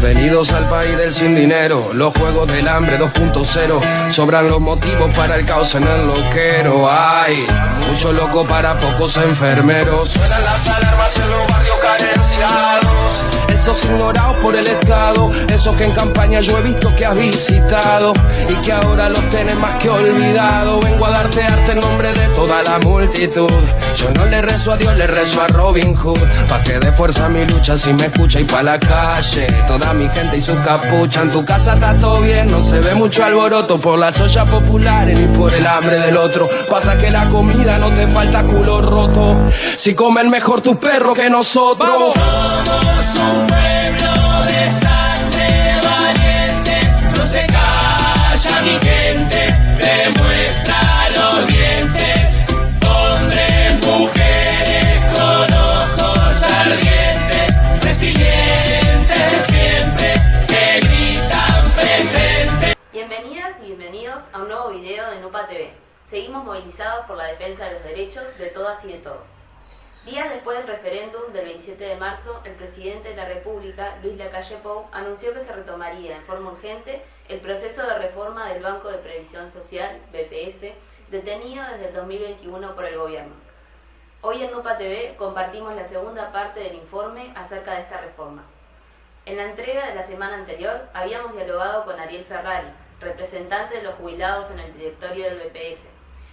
Bienvenidos al país del sin dinero, los juegos del hambre 2.0. Sobran los motivos para el caos en el loquero. Hay mucho loco para pocos enfermeros. Suenan las alarmas en los barrios carenciados. Esos ignorados por el Estado, esos que en campaña yo he visto que has visitado y que ahora los tenés más que olvidado. Vengo a darte arte en nombre de toda la multitud. Yo no le rezo a Dios, le rezo a Robin Hood, pa' que dé fuerza a mi lucha si me escucha y pa' la calle. Toda mi gente y su capucha. En tu casa está todo bien, no se ve mucho alboroto por las ollas populares ni por el hambre del otro. Pasa que la comida no te falta culo roto, si comen mejor tus perros que nosotros. ¡Vamos! Somos un pueblo de sangre valiente, no se calla mi gente, demuestra los dientes, hombres, mujeres con ojos ardientes, resilientes siempre, que gritan presente. Bienvenidas y bienvenidos a un nuevo video de Nupa TV. Seguimos movilizados por la defensa de los derechos de todas y de todos. Días después del referéndum del 27 de marzo, el presidente de la República, Luis Lacalle Pou, anunció que se retomaría en forma urgente el proceso de reforma del Banco de Previsión Social, BPS, detenido desde el 2021 por el gobierno. Hoy en Nupa TV compartimos la segunda parte del informe acerca de esta reforma. En la entrega de la semana anterior habíamos dialogado con Ariel Ferrari, representante de los jubilados en el directorio del BPS.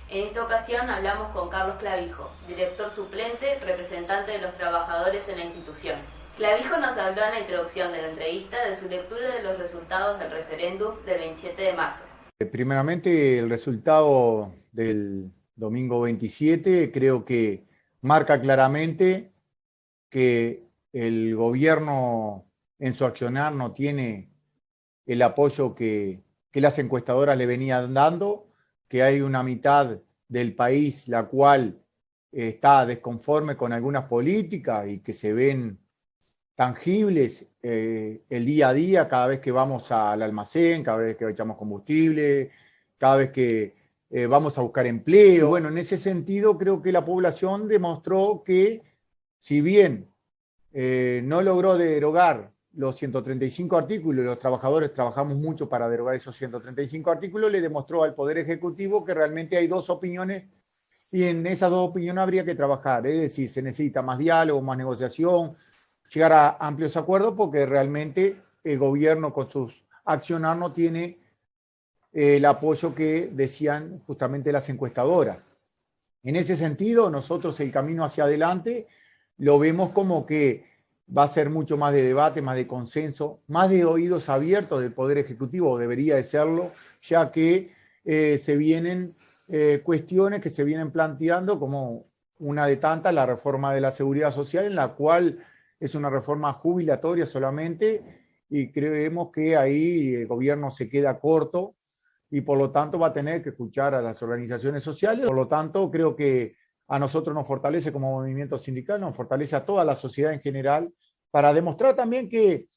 En esta ocasión hablamos con Carlos Clavijo, director suplente, representante de los trabajadores en la institución. Clavijo nos habló en la introducción de la entrevista de su lectura de los resultados del referéndum del 27 de marzo. Primeramente, el resultado del domingo 27 creo que marca claramente que el gobierno en su accionar no tiene el apoyo que las encuestadoras le venían dando, que hay una mitad del país la cual está desconforme con algunas políticas y que se ven tangibles el día a día, cada vez que vamos al almacén, cada vez que echamos combustible, cada vez que vamos a buscar empleo. Bueno, en ese sentido creo que la población demostró que si bien no logró derogar los 135 artículos, los trabajadores trabajamos mucho para derogar esos 135 artículos, le demostró al Poder Ejecutivo que realmente hay dos opiniones y en esas dos opiniones habría que trabajar. Es decir, se necesita más diálogo, más negociación, llegar a amplios acuerdos, porque realmente el gobierno con sus accionar no tiene el apoyo que decían justamente las encuestadoras. En ese sentido, nosotros el camino hacia adelante lo vemos como que va a ser mucho más de debate, más de consenso, más de oídos abiertos del Poder Ejecutivo, o debería de serlo, ya que se vienen cuestiones que se vienen planteando como una de tantas, la reforma de la seguridad social, en la cual es una reforma jubilatoria solamente, y creemos que ahí el gobierno se queda corto, y por lo tanto va a tener que escuchar a las organizaciones sociales. Por lo tanto, creo que a nosotros nos fortalece como movimiento sindical, nos fortalece a toda la sociedad en general, para demostrar también que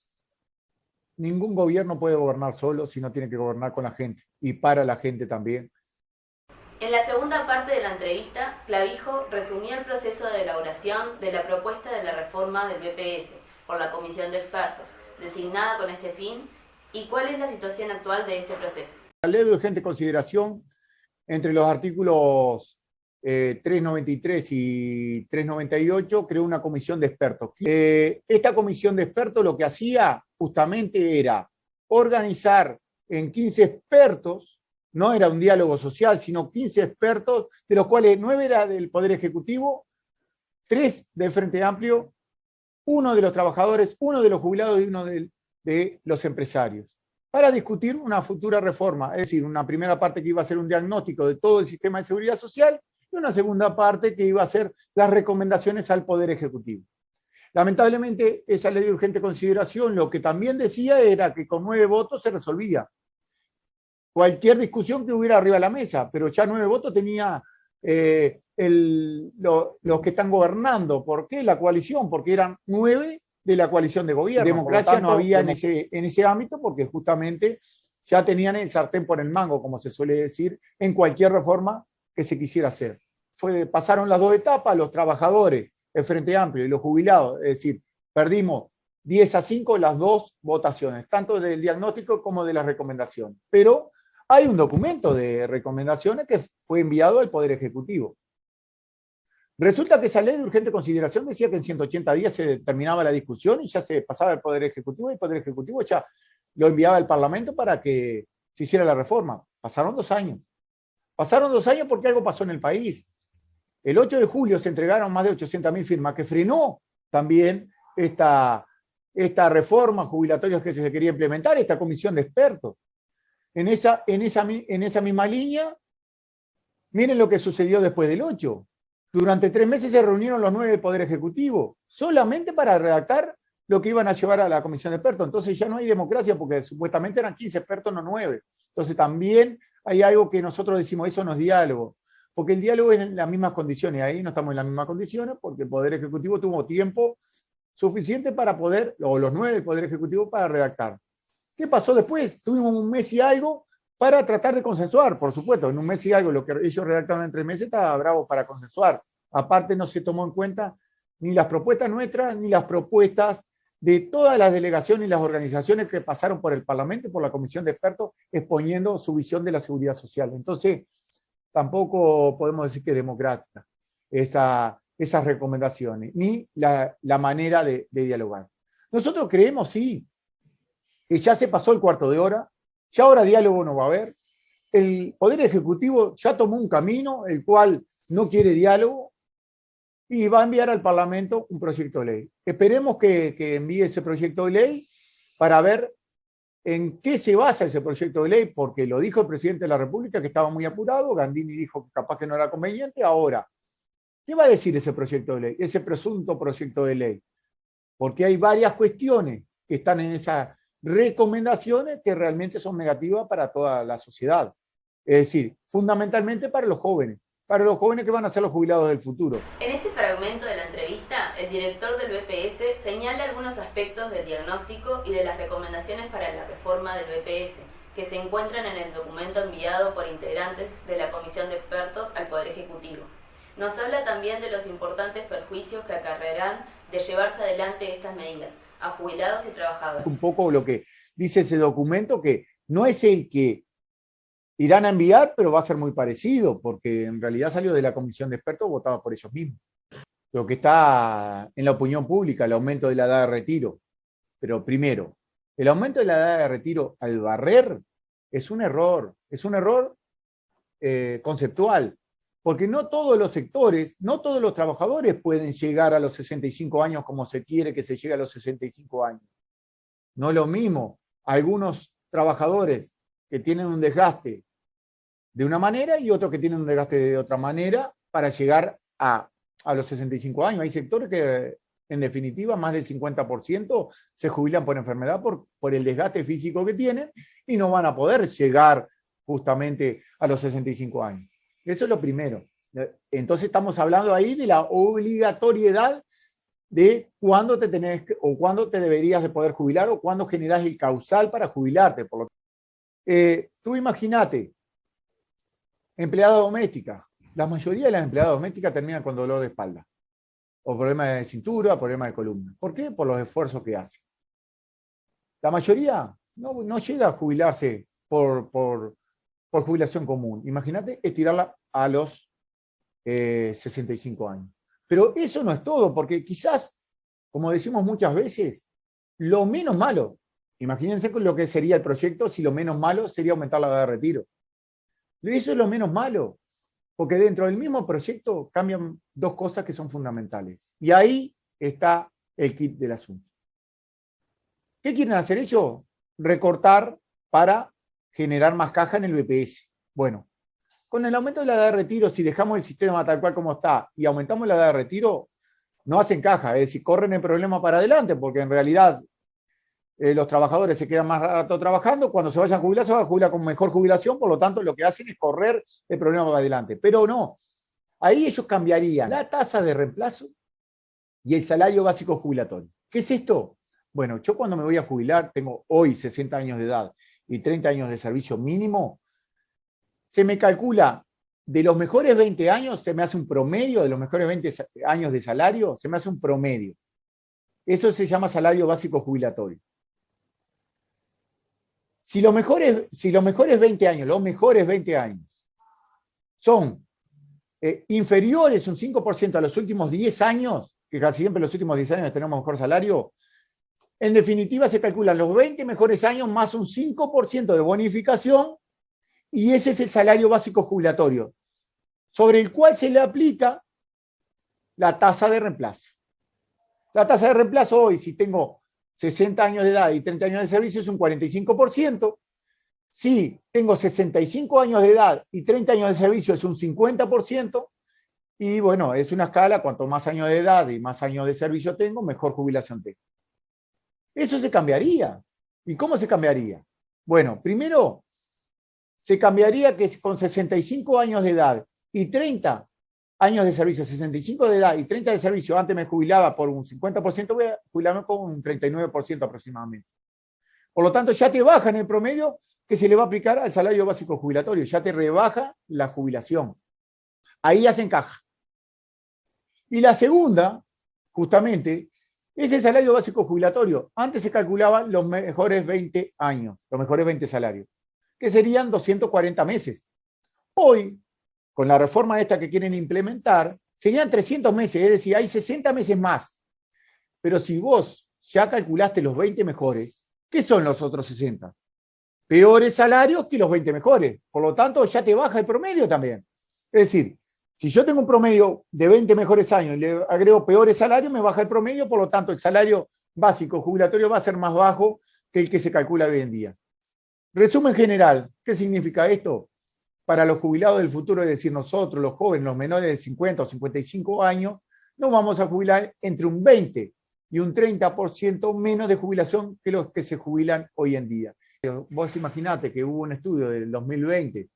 ningún gobierno puede gobernar solo, sino tiene que gobernar con la gente, y para la gente también. En la segunda parte de la entrevista, Clavijo resumió el proceso de elaboración de la propuesta de la reforma del BPS por la Comisión de Expertos, designada con este fin, y cuál es la situación actual de este proceso. La ley de urgente consideración, entre los artículos 393 y 398, creó una comisión de expertos. Esta comisión de expertos lo que hacía justamente era organizar en 15 expertos, no era un diálogo social, sino 15 expertos, de los cuales 9 eran del Poder Ejecutivo, 3 del Frente Amplio, 1 de los trabajadores, 1 de los jubilados y 1 de los empresarios, para discutir una futura reforma, es decir, una primera parte que iba a ser un diagnóstico de todo el sistema de seguridad social, y una segunda parte que iba a ser las recomendaciones al Poder Ejecutivo. Lamentablemente, esa ley de urgente consideración lo que también decía era que con 9 votos se resolvía cualquier discusión que hubiera arriba de la mesa, pero ya 9 votos tenía los que están gobernando. ¿Por qué? La coalición, porque eran 9 de la coalición de gobierno. Democracia tanto, no había en ese ámbito, porque justamente ya tenían el sartén por el mango, como se suele decir, en cualquier reforma que se quisiera hacer. Pasaron las dos etapas, los trabajadores, el Frente Amplio y los jubilados, es decir, perdimos 10-5 las dos votaciones, tanto del diagnóstico como de las recomendaciones. Pero hay un documento de recomendaciones que fue enviado al Poder Ejecutivo. Resulta que esa ley de urgente consideración decía que en 180 días se terminaba la discusión y ya se pasaba al Poder Ejecutivo, y el Poder Ejecutivo ya lo enviaba al Parlamento para que se hiciera la reforma. Pasaron 2 años. Pasaron 2 años porque algo pasó en el país. El 8 de julio se entregaron más de 800.000 firmas, que frenó también esta reforma jubilatoria que se quería implementar, esta comisión de expertos. En esa misma línea, miren lo que sucedió después del 8. Durante 3 meses se reunieron los 9 del Poder Ejecutivo, solamente para redactar lo que iban a llevar a la comisión de expertos. Entonces ya no hay democracia, porque supuestamente eran 15 expertos, no 9. Entonces también hay algo que nosotros decimos, eso no es diálogo, porque el diálogo es en las mismas condiciones. Ahí no estamos en las mismas condiciones, porque el Poder Ejecutivo tuvo tiempo suficiente para poder, o los 9 del Poder Ejecutivo, para redactar. ¿Qué pasó después? Tuvimos 1 mes y algo para tratar de consensuar, por supuesto. En 1 mes y algo, lo que ellos redactaron en 3 meses estaba bravo para consensuar. Aparte, no se tomó en cuenta ni las propuestas nuestras, ni las propuestas de todas las delegaciones y las organizaciones que pasaron por el Parlamento y por la Comisión de Expertos, exponiendo su visión de la seguridad social. Entonces, tampoco podemos decir que es democrática esas recomendaciones, ni la manera de dialogar. Nosotros creemos, sí, que ya se pasó el cuarto de hora, ya ahora diálogo no va a haber. El Poder Ejecutivo ya tomó un camino, el cual no quiere diálogo, y va a enviar al Parlamento un proyecto de ley. Esperemos que envíe ese proyecto de ley para ver en qué se basa ese proyecto de ley, porque lo dijo el presidente de la República, que estaba muy apurado. Gandini dijo que capaz que no era conveniente. Ahora, ¿qué va a decir ese proyecto de ley, ese presunto proyecto de ley? Porque hay varias cuestiones que están en esas recomendaciones que realmente son negativas para toda la sociedad. Es decir, fundamentalmente para los jóvenes que van a ser los jubilados del futuro. En este fragmento de la entrevista, el director del BPS señala algunos aspectos del diagnóstico y de las recomendaciones para la reforma del BPS, que se encuentran en el documento enviado por integrantes de la Comisión de Expertos al Poder Ejecutivo. Nos habla también de los importantes perjuicios que acarrearán de llevarse adelante estas medidas a jubilados y trabajadores. Un poco lo que dice ese documento, que no es el que irán a enviar, pero va a ser muy parecido, porque en realidad salió de la Comisión de Expertos votada por ellos mismos. Lo que está en la opinión pública, el aumento de la edad de retiro. Pero primero, el aumento de la edad de retiro al barrer es un error conceptual, porque no todos los sectores, no todos los trabajadores pueden llegar a los 65 años como se quiere que se llegue a los 65 años. No es lo mismo algunos trabajadores que tienen un desgaste de una manera y otros que tienen un desgaste de otra manera para llegar a los 65 años. Hay sectores que, en definitiva, más del 50% se jubilan por enfermedad por el desgaste físico que tienen y no van a poder llegar justamente a los 65 años. Eso es lo primero. Entonces estamos hablando ahí de la obligatoriedad de cuándo te tenés o cuándo te deberías de poder jubilar o cuándo generás el causal para jubilarte. Tú imagínate, empleada doméstica. La mayoría de las empleadas domésticas terminan con dolor de espalda, o problemas de cintura, problemas de columna. ¿Por qué? Por los esfuerzos que hacen. La mayoría no llega a jubilarse por jubilación común. Imagínate estirarla a los 65 años. Pero eso no es todo, porque quizás, como decimos muchas veces, lo menos malo, imagínense lo que sería el proyecto si lo menos malo sería aumentar la edad de retiro. Eso es lo menos malo, porque dentro del mismo proyecto cambian 2 cosas que son fundamentales. Y ahí está el kit del asunto. ¿Qué quieren hacer ellos? Recortar para generar más caja en el BPS. Bueno, con el aumento de la edad de retiro, si dejamos el sistema tal cual como está y aumentamos la edad de retiro, no hacen caja, es decir, corren el problema para adelante, porque en realidad los trabajadores se quedan más rato trabajando, cuando se vayan a jubilar, se van a jubilar con mejor jubilación, por lo tanto lo que hacen es correr el problema para adelante. Pero no, ahí ellos cambiarían la tasa de reemplazo y el salario básico jubilatorio. ¿Qué es esto? Bueno, yo cuando me voy a jubilar, tengo hoy 60 años de edad y 30 años de servicio mínimo, se me calcula de los mejores 20 años, se me hace un promedio, de los mejores 20 años de salario, se me hace un promedio. Eso se llama salario básico jubilatorio. Si los mejores 20 años, son inferiores un 5% a los últimos 10 años, que casi siempre los últimos 10 años tenemos mejor salario, en definitiva se calculan los 20 mejores años más un 5% de bonificación, y ese es el salario básico jubilatorio, sobre el cual se le aplica la tasa de reemplazo. La tasa de reemplazo hoy, si tengo 60 años de edad y 30 años de servicio, es un 45%. Si tengo 65 años de edad y 30 años de servicio, es un 50%. Y bueno, es una escala, cuanto más años de edad y más años de servicio tengo, mejor jubilación tengo. Eso se cambiaría. ¿Y cómo se cambiaría? Bueno, primero, se cambiaría que con 65 años de edad y 30 años de servicio, 65 de edad y 30 de servicio, antes me jubilaba por un 50%, voy a jubilarme con un 39% aproximadamente. Por lo tanto, ya te baja en el promedio que se le va a aplicar al salario básico jubilatorio, ya te rebaja la jubilación. Ahí ya se encaja. Y la segunda, justamente, es el salario básico jubilatorio. Antes se calculaban los mejores 20 años, los mejores 20 salarios, que serían 240 meses. Hoy, con la reforma esta que quieren implementar, serían 300 meses, es decir, hay 60 meses más. Pero si vos ya calculaste los 20 mejores, ¿qué son los otros 60? Peores salarios que los 20 mejores. Por lo tanto, ya te baja el promedio también. Es decir, si yo tengo un promedio de 20 mejores años y le agrego peores salarios, me baja el promedio, por lo tanto, el salario básico jubilatorio va a ser más bajo que el que se calcula hoy en día. Resumen general, ¿qué significa esto? Para los jubilados del futuro, es decir, nosotros, los jóvenes, los menores de 50 o 55 años, nos vamos a jubilar entre un 20 y un 30% menos de jubilación que los que se jubilan hoy en día. Vos imaginate que hubo un estudio del 2020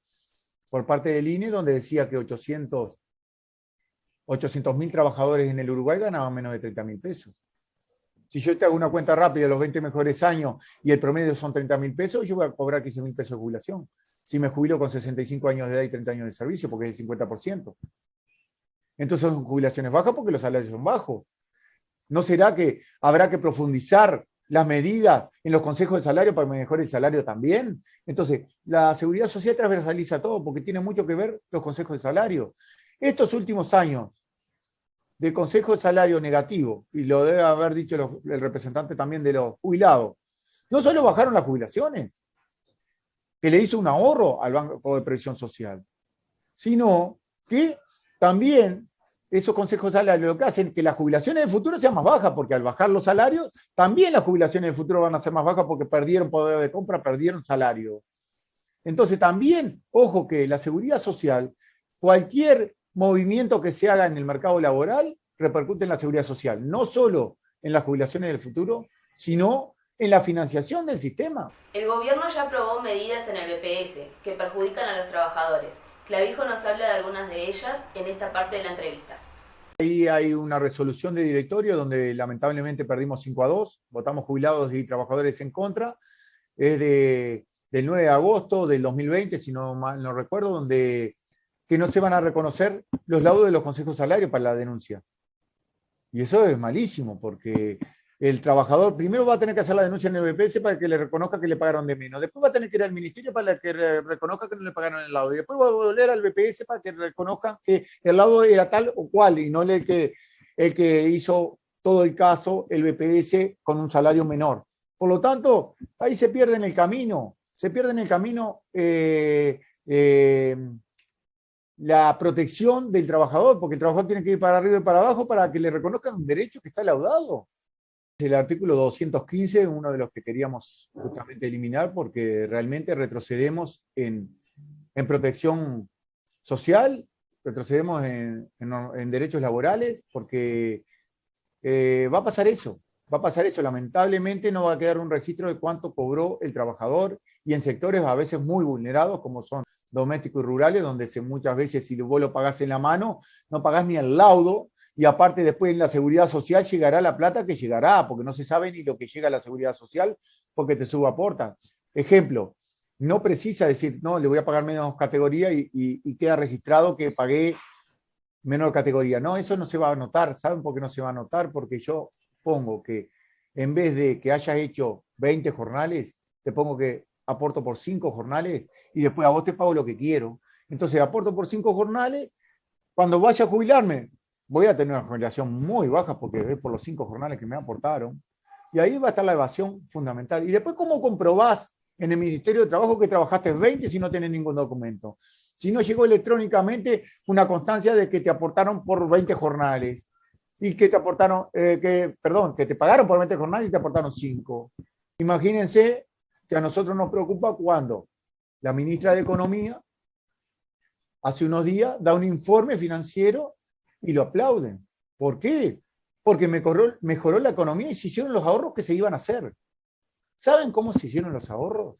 por parte del INE donde decía que 800.000 trabajadores en el Uruguay ganaban menos de 30.000 pesos. Si yo te hago una cuenta rápida de los 20 mejores años y el promedio son 30.000 pesos, yo voy a cobrar 15.000 pesos de jubilación. Si me jubilo con 65 años de edad y 30 años de servicio, porque es el 50%. Entonces son jubilaciones bajas porque los salarios son bajos. ¿No será que habrá que profundizar las medidas en los consejos de salario para mejorar el salario también? Entonces, la seguridad social transversaliza todo porque tiene mucho que ver los consejos de salario. Estos últimos años de consejo de salario negativo, y lo debe haber dicho el representante también de los jubilados, no solo bajaron las jubilaciones, que le hizo un ahorro al Banco de Previsión Social, sino que también esos consejos de salario lo que hacen es que las jubilaciones del futuro sean más bajas, porque al bajar los salarios, también las jubilaciones del futuro van a ser más bajas porque perdieron poder de compra, perdieron salario. Entonces también, ojo que la seguridad social, cualquier movimiento que se haga en el mercado laboral, repercute en la seguridad social, no solo en las jubilaciones del futuro, sino en la financiación del sistema. El gobierno ya aprobó medidas en el BPS que perjudican a los trabajadores. Clavijo nos habla de algunas de ellas en esta parte de la entrevista. Ahí hay una resolución de directorio donde lamentablemente perdimos 5-2, votamos jubilados y trabajadores en contra, es del 9 de agosto del 2020, si no mal no recuerdo, donde que no se van a reconocer los laudos de los consejos salarios para la denuncia. Y eso es malísimo, porque el trabajador primero va a tener que hacer la denuncia en el BPS para que le reconozca que le pagaron de menos. Después va a tener que ir al ministerio para que reconozca que no le pagaron el laudo. Y después va a volver al BPS para que reconozca que el laudo era tal o cual y no el que hizo todo el caso, el BPS, con un salario menor. Por lo tanto, ahí se pierde en el camino. Se pierde en el camino la protección del trabajador, porque el trabajador tiene que ir para arriba y para abajo para que le reconozcan un derecho que está laudado. El artículo 215 es uno de los que queríamos justamente eliminar porque realmente retrocedemos en protección social, retrocedemos en derechos laborales, porque va a pasar eso, lamentablemente no va a quedar un registro de cuánto cobró el trabajador y en sectores a veces muy vulnerados como son domésticos y rurales, donde muchas veces si vos lo pagás en la mano, no pagás ni el laudo. Y aparte después en la seguridad social llegará la plata que llegará, porque no se sabe ni lo que llega a la seguridad social porque te subaportan. Ejemplo, no precisa decir, no, le voy a pagar menos categoría y queda registrado que pagué menor categoría. No, eso no se va a notar. ¿Saben por qué no se va a notar? Porque yo pongo que en vez de que hayas hecho 20 jornales, te pongo que aporto por 5 jornales y después a vos te pago lo que quiero. Entonces aporto por 5 jornales, cuando vaya a jubilarme, voy a tener una jubilación muy baja porque es por los 5 jornales que me aportaron. Y ahí va a estar la evasión fundamental. Y después, ¿cómo comprobás en el Ministerio de Trabajo que trabajaste 20 si no tenés ningún documento? Si no llegó electrónicamente una constancia de que te aportaron por 20 jornales y que te aportaron, que te pagaron por 20 jornales y te aportaron 5. Imagínense que a nosotros nos preocupa cuando la ministra de Economía hace unos días da un informe financiero y lo aplauden. ¿Por qué? Porque mejoró la economía y se hicieron los ahorros que se iban a hacer. ¿Saben cómo se hicieron los ahorros?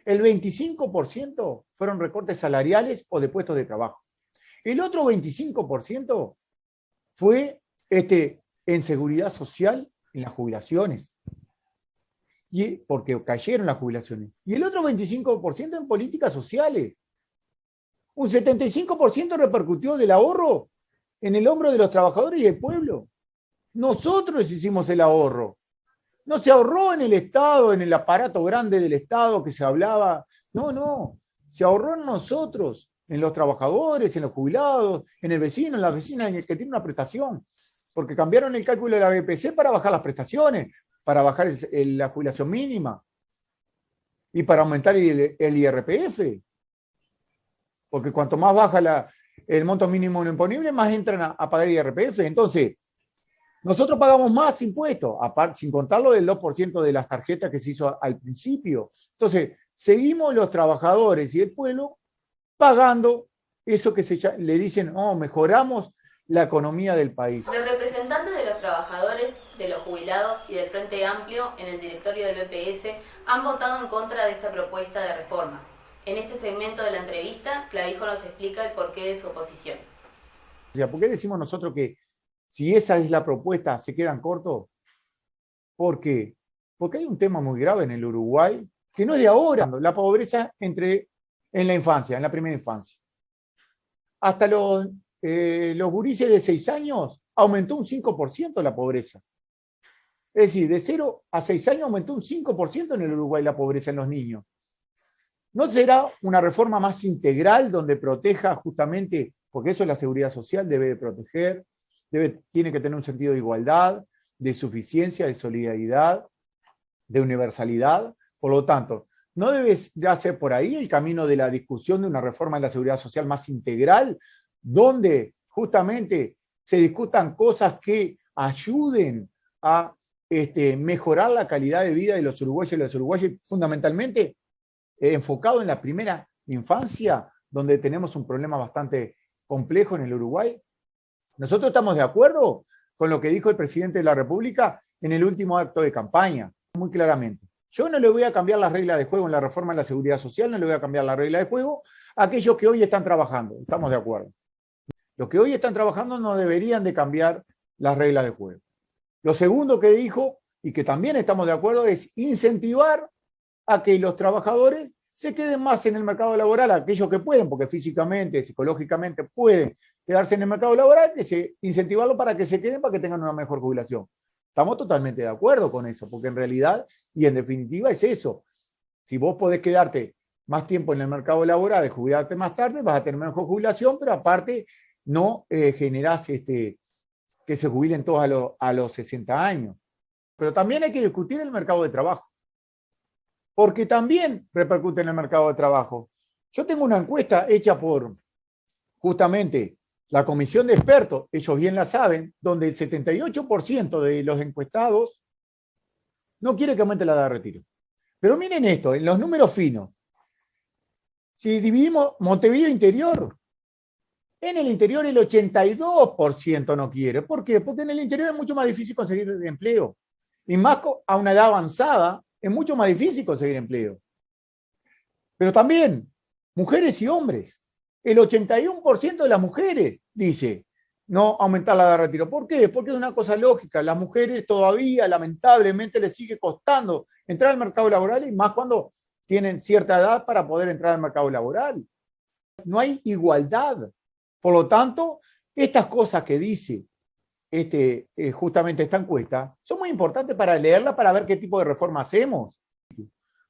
El 25% fueron recortes salariales o de puestos de trabajo. El otro 25% fue en seguridad social, en las jubilaciones, porque cayeron las jubilaciones. Y el otro 25% en políticas sociales. Un 75% repercutió del ahorro en el hombro de los trabajadores y del pueblo. Nosotros hicimos el ahorro. No se ahorró en el Estado, en el aparato grande del Estado que se hablaba. No. Se ahorró en nosotros, en los trabajadores, en los jubilados, en el vecino, en la vecina, en el que tiene una prestación. Porque cambiaron el cálculo de la BPC para bajar las prestaciones, para bajar la jubilación mínima y para aumentar el IRPF. Porque cuanto más baja el monto mínimo no imponible, más entran a pagar IRPF. Entonces, nosotros pagamos más impuestos, aparte, sin contar lo del 2% de las tarjetas que se hizo al principio. Entonces, seguimos los trabajadores y el pueblo pagando eso que le dicen, mejoramos la economía del país. Los representantes de los trabajadores, de los jubilados y del Frente Amplio en el directorio del BPS han votado en contra de esta propuesta de reforma. En este segmento de la entrevista, Clavijo nos explica el porqué de su oposición. O sea, ¿por qué decimos nosotros que si esa es la propuesta se quedan cortos? ¿Por qué? Porque hay un tema muy grave en el Uruguay, que no es de ahora, la pobreza en la infancia, en la primera infancia. Hasta los gurises de 6 años aumentó un 5% la pobreza. Es decir, de 0 a 6 años aumentó un 5% en el Uruguay la pobreza en los niños. ¿No será una reforma más integral donde proteja justamente, porque eso es la seguridad social, debe de proteger, tiene que tener un sentido de igualdad, de suficiencia, de solidaridad, de universalidad? Por lo tanto, ¿no debe ya ser por ahí el camino de la discusión de una reforma de la seguridad social más integral, donde justamente se discutan cosas que ayuden a mejorar la calidad de vida de los uruguayos y las uruguayas, fundamentalmente enfocado en la primera infancia, donde tenemos un problema bastante complejo en el Uruguay? Nosotros estamos de acuerdo con lo que dijo el presidente de la República en el último acto de campaña, muy claramente. Yo no le voy a cambiar las reglas de juego en la reforma de la seguridad social, no le voy a cambiar la regla de juego a aquellos que hoy están trabajando. Estamos de acuerdo. Los que hoy están trabajando no deberían de cambiar las reglas de juego. Lo segundo que dijo, y que también estamos de acuerdo, es incentivar a que los trabajadores se queden más en el mercado laboral, aquellos que pueden, porque físicamente, psicológicamente pueden quedarse en el mercado laboral, incentivarlo para que se queden, para que tengan una mejor jubilación. Estamos totalmente de acuerdo con eso, porque en realidad, y en definitiva, es eso. Si vos podés quedarte más tiempo en el mercado laboral y jubilarte más tarde, vas a tener mejor jubilación, pero aparte no generás que se jubilen todos a los 60 años. Pero también hay que discutir el mercado de trabajo, porque también repercute en el mercado de trabajo. Yo tengo una encuesta hecha por justamente la comisión de expertos, ellos bien la saben, donde el 78% de los encuestados no quiere que aumente la edad de retiro. Pero miren esto, en los números finos, si dividimos Montevideo interior, en el interior el 82% no quiere. ¿Por qué? Porque en el interior es mucho más difícil conseguir empleo. Y más a una edad avanzada, es mucho más difícil conseguir empleo. Pero también, mujeres y hombres. El 81% de las mujeres dice no aumentar la edad de retiro. ¿Por qué? Porque es una cosa lógica. Las mujeres todavía, lamentablemente, les sigue costando entrar al mercado laboral, y más cuando tienen cierta edad para poder entrar al mercado laboral. No hay igualdad. Por lo tanto, estas cosas que dice justamente esta encuesta, son muy importantes para leerla, para ver qué tipo de reforma hacemos.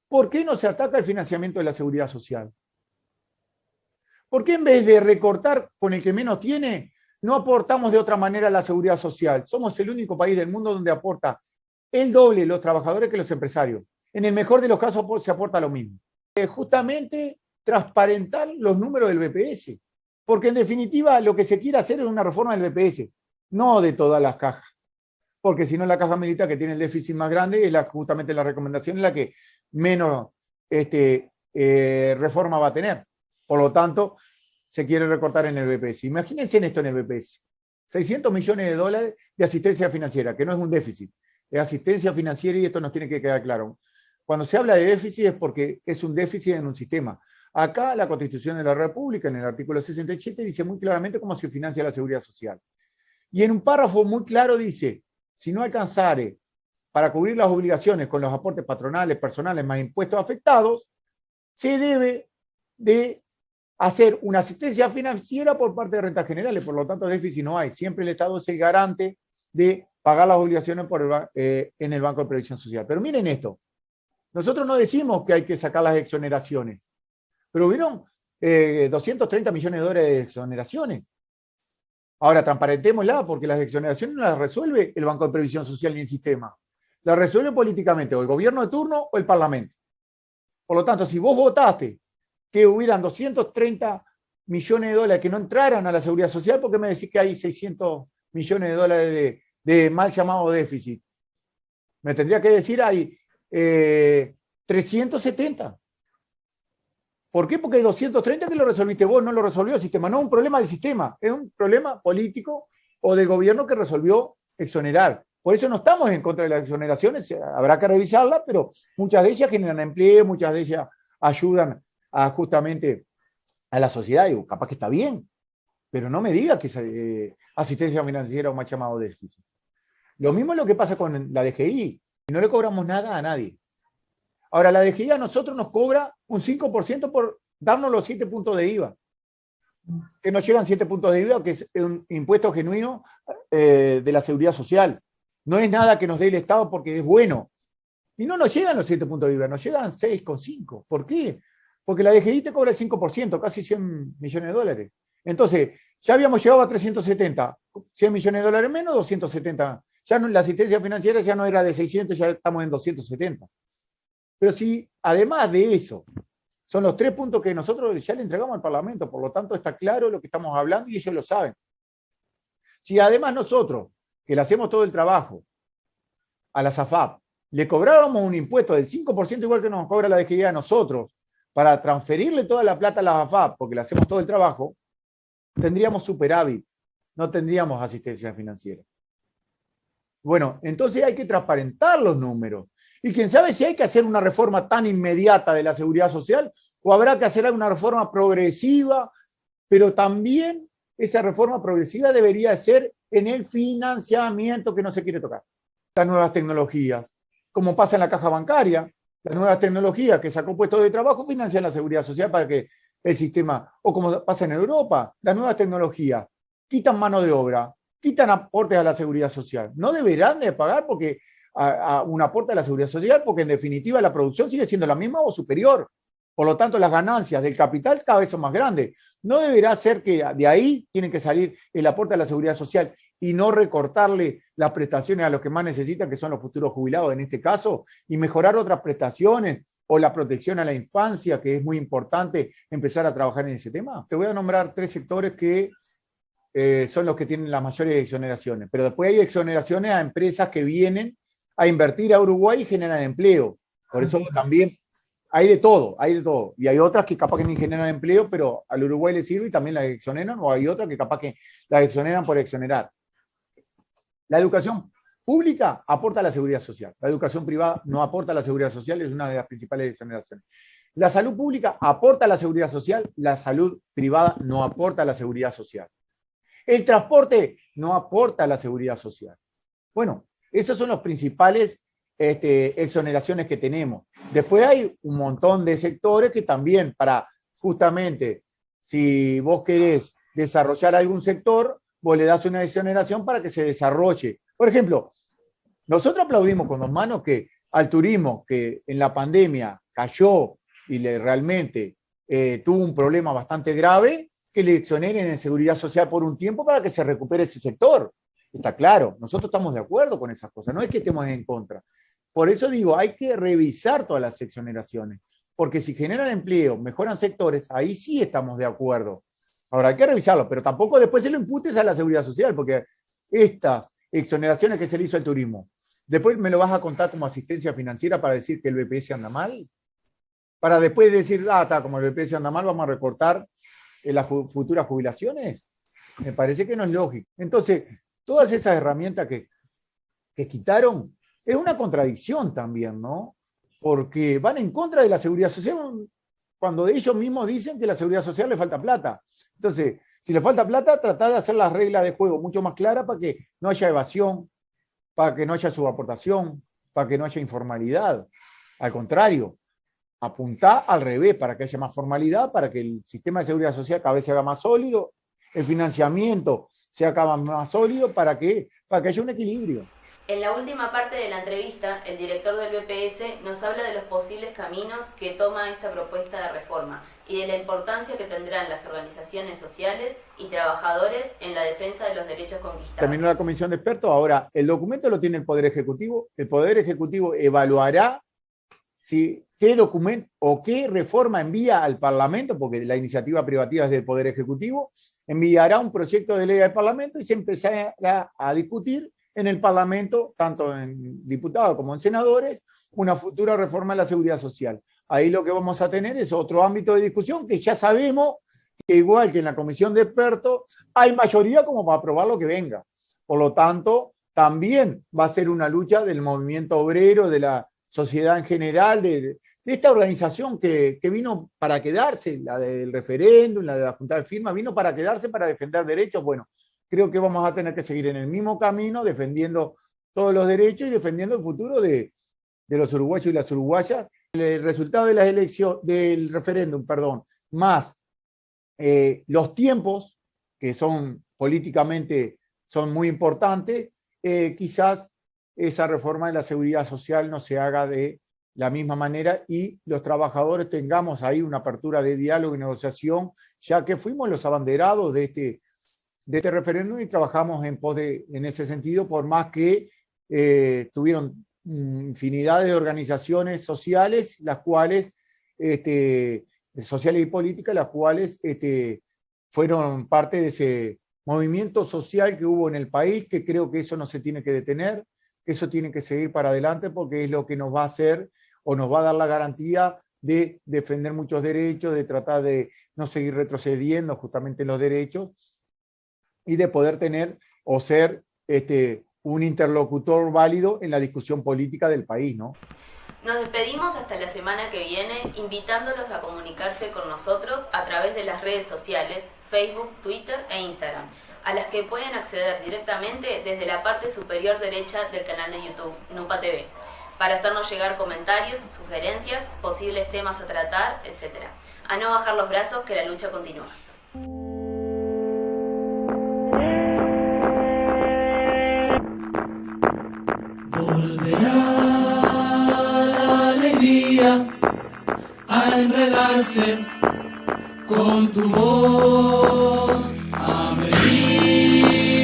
¿Por qué no se ataca el financiamiento de la seguridad social? ¿Por qué en vez de recortar con el que menos tiene, no aportamos de otra manera a la seguridad social? Somos el único país del mundo donde aporta el doble los trabajadores que los empresarios. En el mejor de los casos se aporta lo mismo. Justamente transparentar los números del BPS, porque en definitiva lo que se quiere hacer es una reforma del BPS, no de todas las cajas, porque si no la caja militar, que tiene el déficit más grande, es justamente la recomendación en la que menos reforma va a tener. Por lo tanto, se quiere recortar en el BPS. Imagínense en esto en el BPS. 600 millones de dólares de asistencia financiera, que no es un déficit, es asistencia financiera y esto nos tiene que quedar claro. Cuando se habla de déficit es porque es un déficit en un sistema. Acá la Constitución de la República, en el artículo 67, dice muy claramente cómo se financia la seguridad social. Y en un párrafo muy claro dice, si no alcanzare para cubrir las obligaciones con los aportes patronales, personales más impuestos afectados, se debe de hacer una asistencia financiera por parte de rentas generales, por lo tanto déficit no hay. Siempre el Estado es el garante de pagar las obligaciones en el Banco de Previsión Social. Pero miren esto, nosotros no decimos que hay que sacar las exoneraciones, pero hubieron 230 millones de dólares de exoneraciones. Ahora, transparentémosla, porque las exoneraciones no las resuelve el Banco de Previsión Social ni el sistema. Las resuelve políticamente o el gobierno de turno o el Parlamento. Por lo tanto, si vos votaste que hubieran 230 millones de dólares que no entraran a la seguridad social, ¿por qué me decís que hay 600 millones de dólares de mal llamado déficit? Me tendría que decir hay 370. ¿Por qué? Porque hay 230 que lo resolviste vos, no lo resolvió el sistema. No es un problema del sistema, es un problema político o del gobierno que resolvió exonerar. Por eso no estamos en contra de las exoneraciones, habrá que revisarlas, pero muchas de ellas generan empleo, muchas de ellas ayudan justamente a la sociedad. Digo, capaz que está bien, pero no me digas que es asistencia financiera o más llamado déficit. Lo mismo es lo que pasa con la DGI, y no le cobramos nada a nadie. Ahora, la DGI a nosotros nos cobra un 5% por darnos los 7 puntos de IVA. Que nos llegan 7 puntos de IVA, que es un impuesto genuino de la seguridad social. No es nada que nos dé el Estado porque es bueno. Y no nos llegan los 7 puntos de IVA, nos llegan 6,5. ¿Por qué? Porque la DGI te cobra el 5%, casi 100 millones de dólares. Entonces, ya habíamos llegado a 370, 100 millones de dólares menos, 270. Ya no, la asistencia financiera ya no era de 600, ya estamos en 270. Pero si, además de eso, son los 3 puntos que nosotros ya le entregamos al Parlamento, por lo tanto está claro lo que estamos hablando y ellos lo saben. Si además nosotros, que le hacemos todo el trabajo a la SAFAP, le cobráramos un impuesto del 5% igual que nos cobra la DGI a nosotros, para transferirle toda la plata a la AFAP, porque le hacemos todo el trabajo, tendríamos superávit, no tendríamos asistencia financiera. Bueno, entonces hay que transparentar los números. Y quién sabe si hay que hacer una reforma tan inmediata de la seguridad social o habrá que hacer una reforma progresiva, pero también esa reforma progresiva debería ser en el financiamiento que no se quiere tocar. Las nuevas tecnologías, como pasa en la caja bancaria, las nuevas tecnologías que sacó puestos de trabajo financian la seguridad social para que el sistema, o como pasa en Europa, las nuevas tecnologías quitan mano de obra, quitan aportes a la seguridad social. No deberán de pagar porque a un aporte a la seguridad social, porque en definitiva la producción sigue siendo la misma o superior. Por lo tanto, las ganancias del capital cada vez son más grandes. No deberá ser que de ahí tienen que salir el aporte a la seguridad social y no recortarle las prestaciones a los que más necesitan, que son los futuros jubilados en este caso, y mejorar otras prestaciones o la protección a la infancia, que es muy importante empezar a trabajar en ese tema. Te voy a nombrar 3 sectores que son los que tienen las mayores exoneraciones, pero después hay exoneraciones a empresas que vienen a invertir a Uruguay y generan empleo. Por eso también hay de todo, hay de todo. Y hay otras que capaz que ni generan empleo, pero al Uruguay le sirve y también las exoneran, o hay otras que capaz que las exoneran por exonerar. La educación pública aporta a la seguridad social. La educación privada no aporta a la seguridad social, es una de las principales exoneraciones. La salud pública aporta a la seguridad social, la salud privada no aporta a la seguridad social. El transporte no aporta a la seguridad social. Bueno, esos son los principales exoneraciones que tenemos. Después hay un montón de sectores que también para justamente, si vos querés desarrollar algún sector, vos le das una exoneración para que se desarrolle. Por ejemplo, nosotros aplaudimos con dos manos que al turismo, que en la pandemia cayó y realmente tuvo un problema bastante grave, que le exoneren en seguridad social por un tiempo para que se recupere ese sector. Está claro, nosotros estamos de acuerdo con esas cosas, no es que estemos en contra. Por eso digo, hay que revisar todas las exoneraciones, porque si generan empleo, mejoran sectores, ahí sí estamos de acuerdo. Ahora hay que revisarlo, pero tampoco después se lo imputes a la seguridad social, porque estas exoneraciones que se le hizo al turismo, después me lo vas a contar como asistencia financiera para decir que el BPS anda mal, para después decir, está, como el BPS anda mal, vamos a recortar las futuras jubilaciones. Me parece que no es lógico. Entonces, todas esas herramientas que quitaron, es una contradicción también, ¿no? Porque van en contra de la seguridad social cuando ellos mismos dicen que a la seguridad social le falta plata. Entonces, si le falta plata, tratá de hacer las reglas de juego mucho más claras para que no haya evasión, para que no haya subaportación, para que no haya informalidad. Al contrario, apuntá al revés, para que haya más formalidad, para que el sistema de seguridad social cada vez se haga más sólido, el financiamiento se haga más sólido, para que haya un equilibrio. En la última parte de la entrevista, el director del BPS nos habla de los posibles caminos que toma esta propuesta de reforma y de la importancia que tendrán las organizaciones sociales y trabajadores en la defensa de los derechos conquistados. Terminó la comisión de expertos, ahora el documento lo tiene el Poder Ejecutivo evaluará qué documento o qué reforma envía al Parlamento, porque la iniciativa privativa es del Poder Ejecutivo, enviará un proyecto de ley al Parlamento y se empezará a discutir en el Parlamento, tanto en diputados como en senadores, una futura reforma de la seguridad social. Ahí lo que vamos a tener es otro ámbito de discusión que ya sabemos que igual que en la comisión de expertos, hay mayoría como para aprobar lo que venga. Por lo tanto, también va a ser una lucha del movimiento obrero, de la sociedad en general, de esta organización que vino para quedarse, la del referéndum, la de la Junta de Firmas, vino para quedarse, para defender derechos. Bueno, creo que vamos a tener que seguir en el mismo camino, defendiendo todos los derechos y defendiendo el futuro de los uruguayos y las uruguayas. El resultado de las elecciones, del referéndum, más los tiempos, que son políticamente son muy importantes, quizás esa reforma de la seguridad social no se haga de la misma manera y los trabajadores tengamos ahí una apertura de diálogo y negociación, ya que fuimos los abanderados de este referéndum y trabajamos en ese sentido, por más que tuvieron infinidad de organizaciones sociales, las cuales, sociales y políticas, las cuales fueron parte de ese movimiento social que hubo en el país, que creo que eso no se tiene que detener, que eso tiene que seguir para adelante, porque es lo que nos va a hacer o nos va a dar la garantía de defender muchos derechos, de tratar de no seguir retrocediendo justamente en los derechos y de poder tener o ser un interlocutor válido en la discusión política del país, ¿no? Nos despedimos hasta la semana que viene, invitándolos a comunicarse con nosotros a través de las redes sociales, Facebook, Twitter e Instagram, a las que pueden acceder directamente desde la parte superior derecha del canal de YouTube, Nupa TV, para hacernos llegar comentarios, sugerencias, posibles temas a tratar, etc. A no bajar los brazos, que la lucha continúa. Volverá la alegría a enredarse con tu voz, a medirse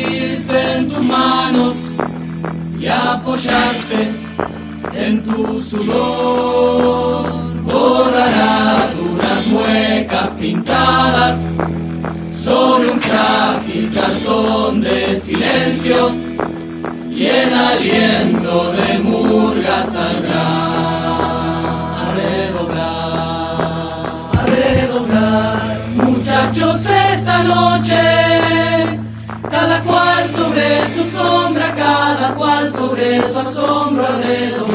en tus manos y a apoyarse en tu sudor. Borrará duras muecas pintadas sobre un frágil cartón de silencio, y el aliento de murga saldrá a redoblar, muchachos, esta noche, cada cual sobre su sombra, cada cual sobre su asombro, a redoblar.